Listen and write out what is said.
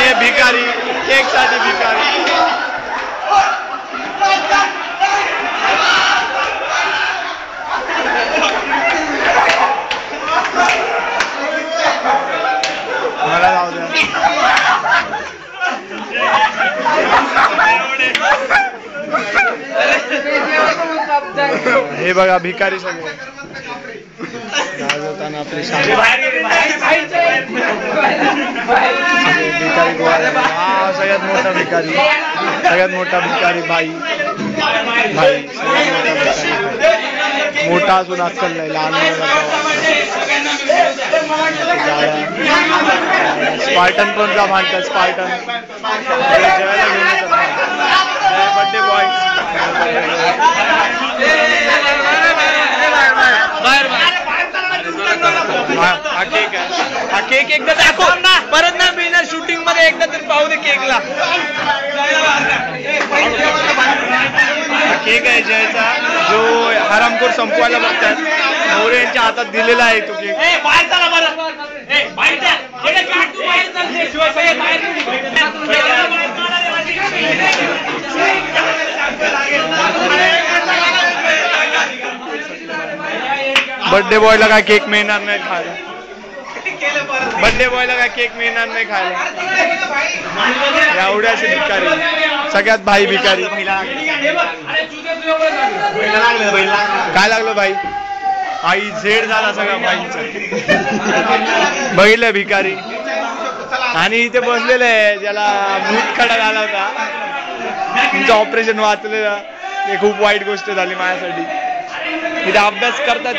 हे भिकारी केक साठी भिकारी. मला जाऊ द्या. हे बघा भिकारी सगळे गाजवताना आपली शान. भिकारी गोळा. हा सगळ्यात मोठा भिकारी, सगळ्यात मोठा भिकारी भाई. भाई मोठा असून अक्कल नाही, लहान स्पार्टन पण जा मानतात. स्पार्टन जेवायला घेऊन येतात. बर्थडे बॉय हा केक आहे. हा केक एकदा दाखव ना, परत ना मिळणार शूटिंग मध्ये. एकदा तरी पाहू दे केकला. केक आहे जयचा, जो हरामखोर संपवायला बघतात. मोरे यांच्या हातात दिलेला आहे तो केक. बर्थडे बॉयला काय केक मिळणार नाही खायला. बर्थडे बॉयला काय केक मिळणार नाही खायला. एवढ्याचे भिकारी, सगळ्यात भाई भिकारी. काय लागलं भाई? आई झेड झाला सगळा भाईचा. बघितलं भिकारी. आणि इथे बसलेलं आहे ज्याला भूतखडा झाला होता, तुमचं ऑपरेशन वाचलेलं. हे खूप वाईट गोष्ट झाली माझ्यासाठी. इथे अभ्यास करतात.